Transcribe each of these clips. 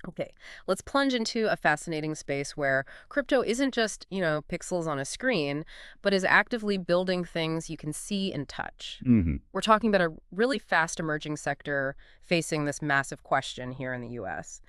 Okay, let's plunge into a fascinating space where crypto isn't just, pixels on a screen, but is actively building things you can see and touch. Hmm. We're talking about a really fast emerging sector facing this massive question here in the US.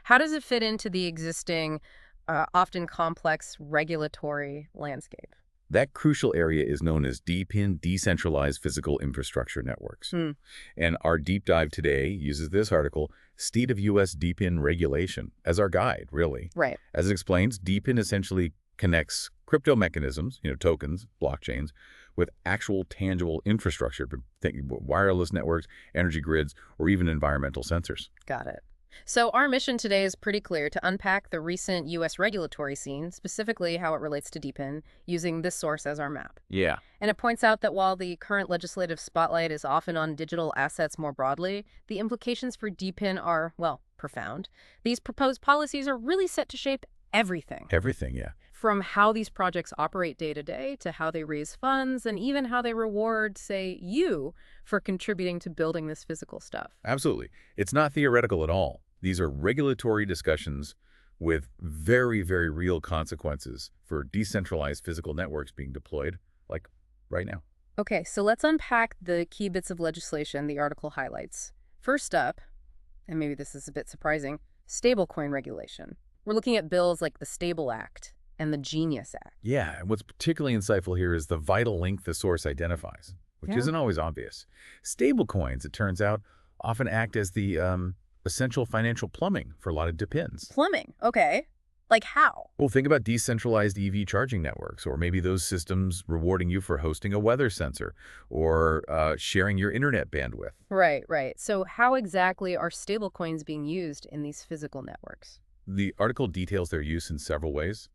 How does it fit into the existing, often complex regulatory landscape? That crucial area is known as DePIN, Decentralized Physical Infrastructure Networks. Hmm. And our deep dive today uses this article, State of U.S. DePIN Regulation, as our guide, really. Right. As it explains, DePIN essentially connects crypto mechanisms, tokens, blockchains, with actual tangible infrastructure, think wireless networks, energy grids, or even environmental sensors. Got it. So, our mission today is pretty clear to unpack the recent U.S. regulatory scene, specifically how it relates to DePIN, using this source as our map. Yeah. And it points out that while the current legislative spotlight is often on digital assets more broadly, the implications for DePIN are, well, profound. These proposed policies are really set to shape everything, Everything, yeah. from how these projects operate day to day to how they raise funds and even how they reward, say, you for contributing to building this physical stuff. Absolutely. It's not theoretical at all. These are regulatory discussions with very, very real consequences for decentralized physical networks being deployed, like right now. Okay, so let's unpack the key bits of legislation the article highlights. First up, and maybe this is a bit surprising, stablecoin regulation. We're looking at bills like the Stable Act and the Genius Act. Yeah, and what's particularly insightful here is the vital link the source identifies, which Yeah. isn't always obvious. Stablecoins, it turns out, often act as the essential financial plumbing for a lot of DePINs. Plumbing, okay. Like how? Well, think about decentralized EV charging networks, or maybe those systems rewarding you for hosting a weather sensor or sharing your internet bandwidth. Right, right. So how exactly are stablecoins being used in these physical networks? The article details their use in several ways,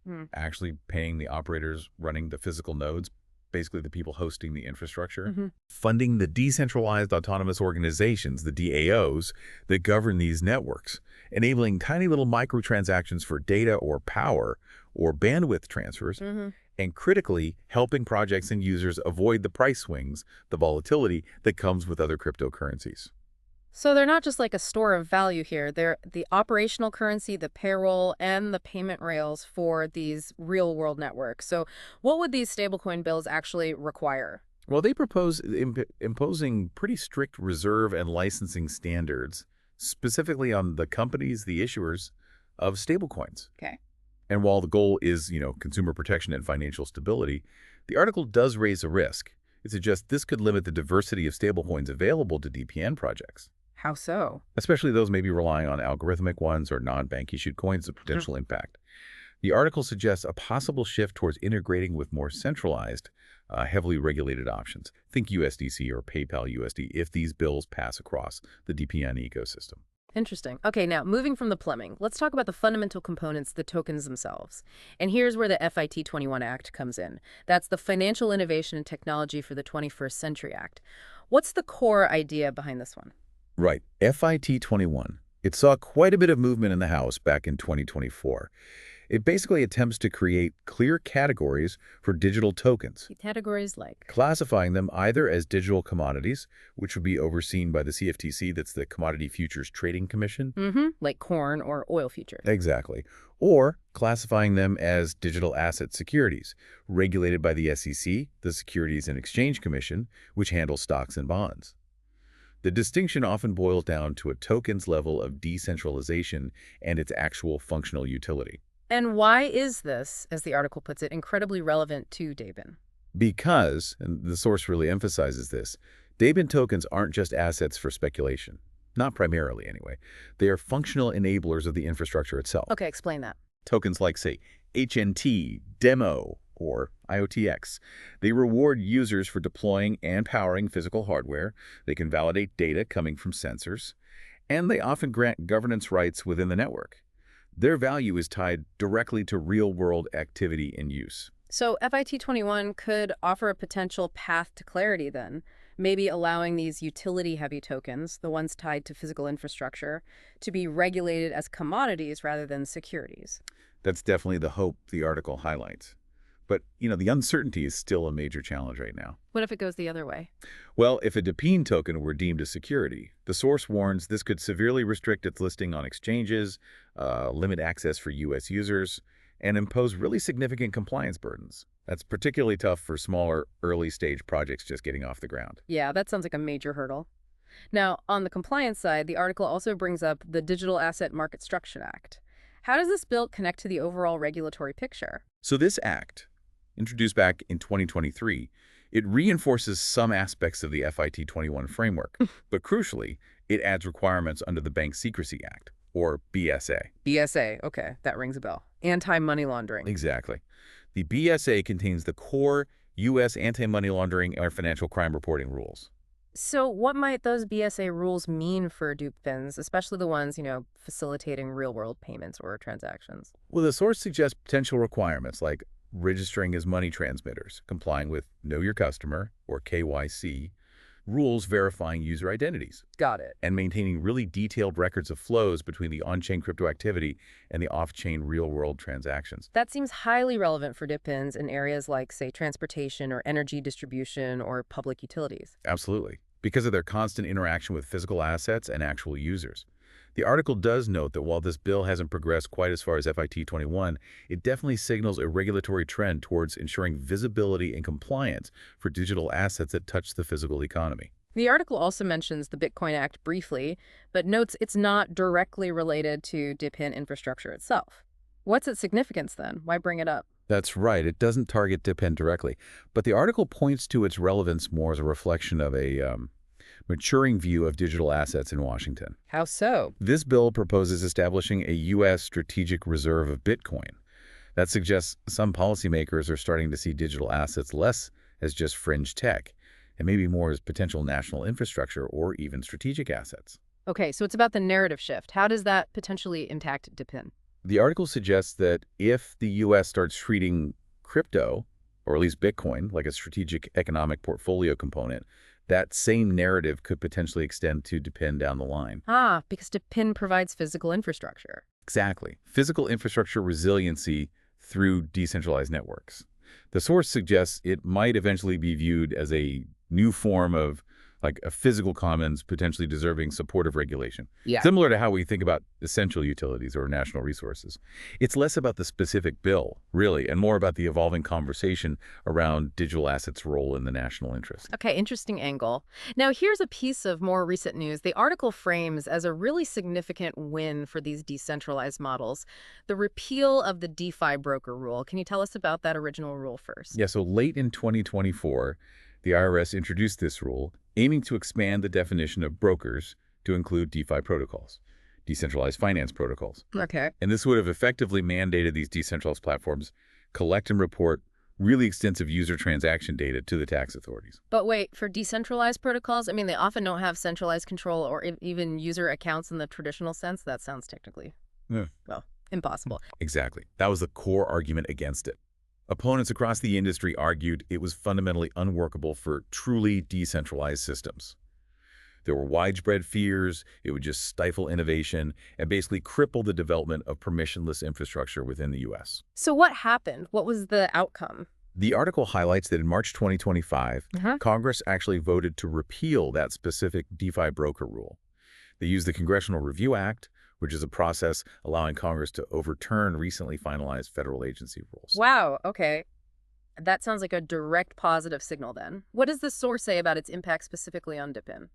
Hmm. actually paying the operators running the physical nodes, basically the people hosting the infrastructure, Hmm. funding the decentralized autonomous organizations, the DAOs, that govern these networks, enabling tiny little microtransactions for data or power or bandwidth transfers, Hmm. and critically helping projects and users avoid the price swings, the volatility that comes with other cryptocurrencies. So they're not just like a store of value here. They're the operational currency, the payroll, and the payment rails for these real-world networks. So what would these stablecoin bills actually require? Well, they propose imposing pretty strict reserve and licensing standards, specifically on the companies, the issuers of stablecoins. Okay. And while the goal is, consumer protection and financial stability, the article does raise a risk. It suggests this could limit the diversity of stablecoins available to DPN projects, How so? especially those maybe relying on algorithmic ones or non-bank issued coins of potential impact. The article suggests a possible shift towards integrating with more centralized, heavily regulated options. Think USDC or PayPal USD if these bills pass across the DPN ecosystem. Interesting. Okay, now moving from the plumbing, let's talk about the fundamental components, the tokens themselves. And here's where the FIT21 Act comes in. That's the Financial Innovation and Technology for the 21st Century Act. What's the core idea behind this one? Right. FIT21. It saw quite a bit of movement in the House back in 2024. It basically attempts to create clear categories for digital tokens, Categories like. classifying them either as digital commodities, which would be overseen by the CFTC, that's the Commodity Futures Trading Commission. Like corn or oil futures. Exactly. Or classifying them as digital asset securities, regulated by the SEC, the Securities and Exchange Commission, which handles stocks and bonds. The distinction often boils down to a token's level of decentralization and its actual functional utility. And why is this, as the article puts it, incredibly relevant to DePIN? Because, and the source really emphasizes this, DePIN tokens aren't just assets for speculation. Not primarily, anyway. They are functional enablers of the infrastructure itself. Okay, explain that. Tokens like, say, HNT, Demo, or IoTeX. They reward users for deploying and powering physical hardware. They can validate data coming from sensors. And they often grant governance rights within the network. Their value is tied directly to real-world activity and use. So FIT21 could offer a potential path to clarity then, maybe allowing these utility-heavy tokens, the ones tied to physical infrastructure, to be regulated as commodities rather than securities. That's definitely the hope the article highlights. But, the uncertainty is still a major challenge right now. What if it goes the other way? Well, if a DePIN token were deemed a security, the source warns this could severely restrict its listing on exchanges, limit access for U.S. users, and impose really significant compliance burdens. That's particularly tough for smaller, early-stage projects just getting off the ground. Yeah, that sounds like a major hurdle. Now, on the compliance side, the article also brings up the Digital Asset Market Structure Act. How does this bill connect to the overall regulatory picture? So this act, introduced back in 2023, it reinforces some aspects of the FIT21 framework, but crucially, it adds requirements under the Bank Secrecy Act, or BSA. BSA, okay, that rings a bell. Anti-money laundering. Exactly. The BSA contains the core U.S. anti-money laundering and financial crime reporting rules. So what might those BSA rules mean for DePINs, especially the ones, facilitating real-world payments or transactions? Well, the source suggests potential requirements like registering as money transmitters, complying with Know Your Customer, or KYC, rules verifying user identities, Got it. and maintaining really detailed records of flows between the on-chain crypto activity and the off-chain real-world transactions. That seems highly relevant for DePINs in areas like, say, transportation or energy distribution or public utilities. Absolutely, because of their constant interaction with physical assets and actual users. The article does note that while this bill hasn't progressed quite as far as FIT21, it definitely signals a regulatory trend towards ensuring visibility and compliance for digital assets that touch the physical economy. The article also mentions the Bitcoin Act briefly, but notes it's not directly related to DePIN infrastructure itself. What's its significance then? Why bring it up? That's right. It doesn't target DePIN directly, but the article points to its relevance more as a reflection of a maturing view of digital assets in Washington. How so? This bill proposes establishing a U.S. strategic reserve of Bitcoin. That suggests some policymakers are starting to see digital assets less as just fringe tech, and maybe more as potential national infrastructure or even strategic assets. Okay, so it's about the narrative shift. How does that potentially impact DePIN? The article suggests that if the U.S. starts treating crypto, or at least Bitcoin, like a strategic economic portfolio component, that same narrative could potentially extend to DePIN down the line. Ah, because DePIN provides physical infrastructure. Exactly. Physical infrastructure resiliency through decentralized networks. The source suggests it might eventually be viewed as a new form of like a physical commons potentially deserving supportive regulation. Yeah. Similar to how we think about essential utilities or national resources. It's less about the specific bill, really, and more about the evolving conversation around digital assets' role in the national interest. Okay, interesting angle. Now, here's a piece of more recent news. The article frames as a really significant win for these decentralized models the repeal of the DeFi broker rule. Can you tell us about that original rule first? Yeah, so late in 2024, the IRS introduced this rule, aiming to expand the definition of brokers to include DeFi protocols, decentralized finance protocols. Okay. And this would have effectively mandated these decentralized platforms collect and report really extensive user transaction data to the tax authorities. But wait, for decentralized protocols, I mean, they often don't have centralized control or even user accounts in the traditional sense. That sounds technically, well, impossible. Exactly. That was the core argument against it. Opponents across the industry argued it was fundamentally unworkable for truly decentralized systems. There were widespread fears it would just stifle innovation and basically cripple the development of permissionless infrastructure within the U.S. So what happened? What was the outcome? The article highlights that in March 2025, Congress actually voted to repeal that specific DeFi broker rule. They used the Congressional Review Act, which is a process allowing Congress to overturn recently finalized federal agency rules. Wow, okay. That sounds like a direct positive signal then. What does the source say about its impact specifically on DePIN?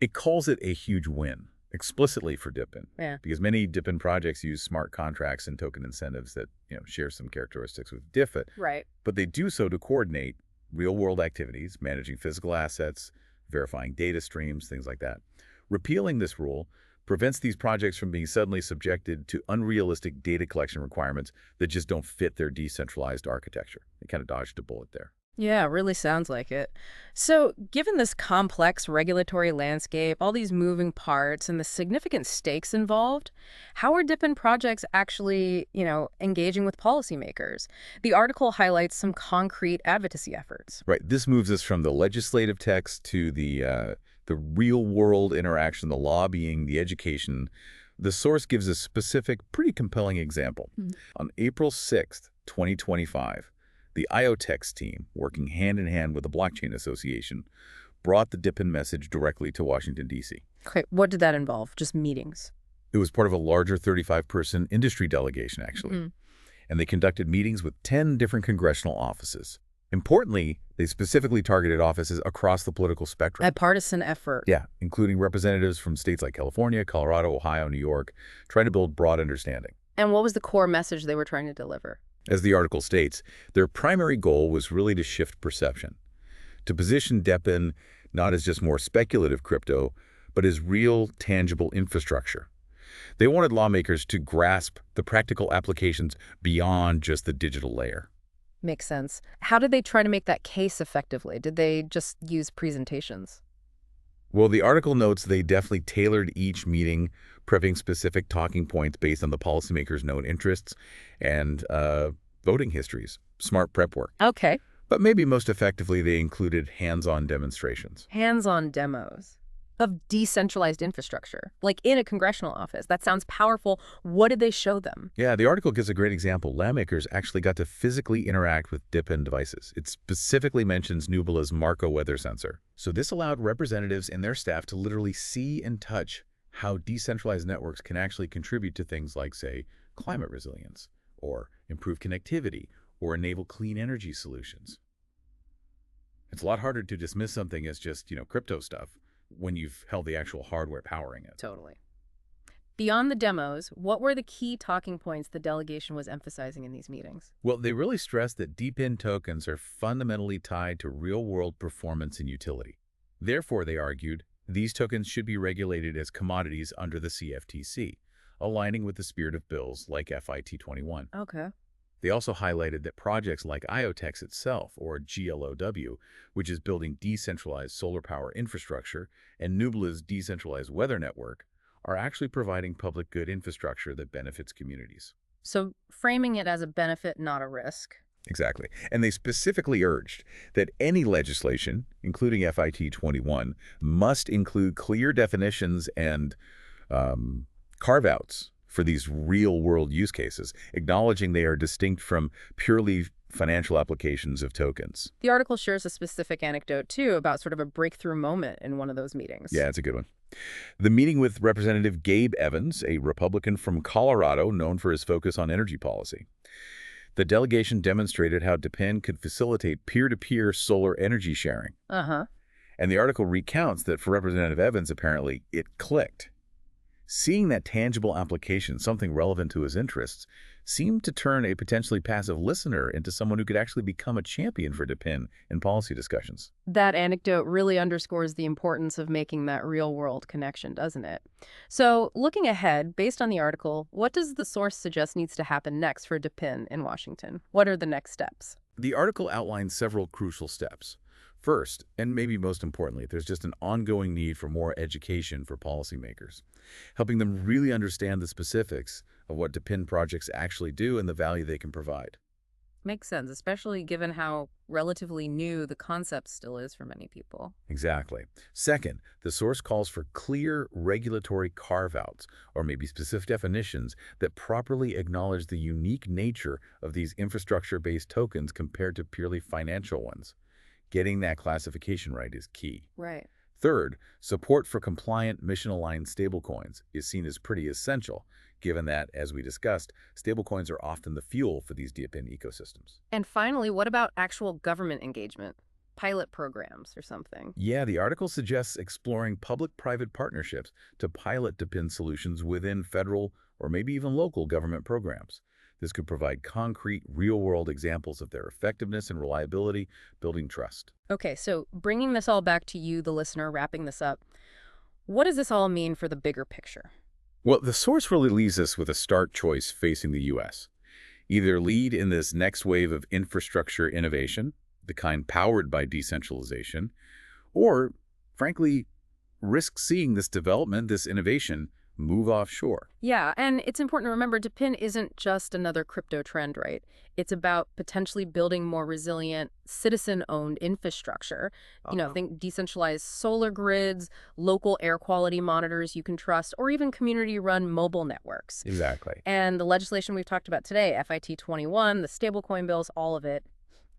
It calls it a huge win, explicitly for DePIN, because many DePIN projects use smart contracts and token incentives that share some characteristics with DeFi. Right. But they do so to coordinate real-world activities, managing physical assets, verifying data streams, things like that. Repealing this rule prevents these projects from being suddenly subjected to unrealistic data collection requirements that just don't fit their decentralized architecture. They kind of dodged a bullet there. Yeah, it really sounds like it. So, given this complex regulatory landscape, all these moving parts, and the significant stakes involved, how are DePIN projects actually, engaging with policymakers? The article highlights some concrete advocacy efforts. Right. This moves us from the legislative text to the real-world interaction, the lobbying, the education. The source gives a specific, pretty compelling example. On April 6th, 2025, The IoTeX team, working hand in hand with the Blockchain Association, brought the DePIN message directly to Washington, D.C. Okay, what did that involve? Just meetings? It was part of a larger 35-person industry delegation, actually. And they conducted meetings with 10 different congressional offices. Importantly, they specifically targeted offices across the political spectrum. A partisan effort. Yeah, including representatives from states like California, Colorado, Ohio, New York, trying to build broad understanding. And what was the core message they were trying to deliver? As the article states, their primary goal was really to shift perception, to position DePIN not as just more speculative crypto, but as real, tangible infrastructure. They wanted lawmakers to grasp the practical applications beyond just the digital layer. Makes sense. How did they try to make that case effectively? Did they just use presentations? Well, the article notes they definitely tailored each meeting, prepping specific talking points based on the policymakers' known interests and voting histories. Smart prep work. Okay. But maybe most effectively, they included hands-on demonstrations. Hands-on demos of decentralized infrastructure, like in a congressional office. That sounds powerful. What did they show them? Yeah, the article gives a great example. Lawmakers actually got to physically interact with DePIN devices. It specifically mentions Nubila's Marco weather sensor. So this allowed representatives and their staff to literally see and touch how decentralized networks can actually contribute to things like, say, climate resilience, or improve connectivity, or enable clean energy solutions. It's a lot harder to dismiss something as just, crypto stuff when you've held the actual hardware powering it. Totally. Beyond the demos, what were the key talking points the delegation was emphasizing in these meetings? Well, they really stressed that DePIN tokens are fundamentally tied to real-world performance and utility. Therefore, they argued, these tokens should be regulated as commodities under the CFTC, aligning with the spirit of bills like FIT21. Okay. They also highlighted that projects like IoTeX itself, or GLOW, which is building decentralized solar power infrastructure, and Nubila's decentralized weather network, are actually providing public good infrastructure that benefits communities. So framing it as a benefit, not a risk. Exactly. And they specifically urged that any legislation, including FIT21, must include clear definitions and carve-outs for these real-world use cases, acknowledging they are distinct from purely financial applications of tokens. The article shares a specific anecdote, too, about sort of a breakthrough moment in one of those meetings. Yeah, it's a good one. The meeting with Representative Gabe Evans, a Republican from Colorado known for his focus on energy policy. The delegation demonstrated how DePIN could facilitate peer-to-peer solar energy sharing. And the article recounts that for Representative Evans, apparently, it clicked. Seeing that tangible application, something relevant to his interests, seemed to turn a potentially passive listener into someone who could actually become a champion for DePIN in policy discussions. That anecdote really underscores the importance of making that real-world connection, doesn't it? So, looking ahead, based on the article, what does the source suggest needs to happen next for DePIN in Washington? What are the next steps? The article outlines several crucial steps. First, and maybe most importantly, there's just an ongoing need for more education for policymakers, helping them really understand the specifics of what DePIN projects actually do and the value they can provide. Makes sense, especially given how relatively new the concept still is for many people. Exactly. Second, the source calls for clear regulatory carve-outs, or maybe specific definitions that properly acknowledge the unique nature of these infrastructure-based tokens compared to purely financial ones. Getting that classification right is key. Right. Third, support for compliant mission-aligned stablecoins is seen as pretty essential, given that, as we discussed, stablecoins are often the fuel for these DePIN ecosystems. And finally, what about actual government engagement? Pilot programs or something? Yeah, the article suggests exploring public-private partnerships to pilot DePIN solutions within federal or maybe even local government programs. This could provide concrete, real-world examples of their effectiveness and reliability, building trust. Okay, so bringing this all back to you, the listener, wrapping this up, what does this all mean for the bigger picture? Well, the source really leaves us with a stark choice facing the U.S. Either lead in this next wave of infrastructure innovation, the kind powered by decentralization, or, frankly, risk seeing this development, this innovation, move offshore. Yeah, and it's important to remember DePIN isn't just another crypto trend, right? It's about potentially building more resilient, citizen-owned infrastructure. Think decentralized solar grids, local air quality monitors you can trust, or even community-run mobile networks. Exactly. And the legislation we've talked about today, FIT21, the stablecoin bills, all of it,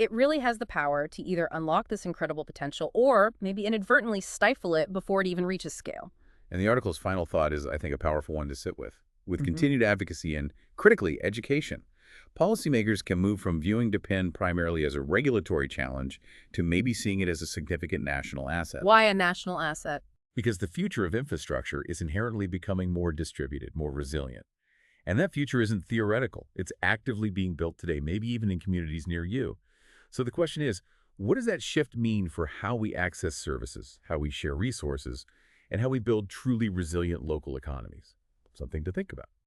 It really has the power to either unlock this incredible potential or maybe inadvertently stifle it before it even reaches scale. And the article's final thought is, I think, a powerful one to sit with. With Hmm. continued advocacy and, critically, education, policymakers can move from viewing DePIN primarily as a regulatory challenge to maybe seeing it as a significant national asset. Why a national asset? Because the future of infrastructure is inherently becoming more distributed, more resilient. And that future isn't theoretical. It's actively being built today, maybe even in communities near you. So the question is, what does that shift mean for how we access services, how we share resources, and how we build truly resilient local economies? Something to think about.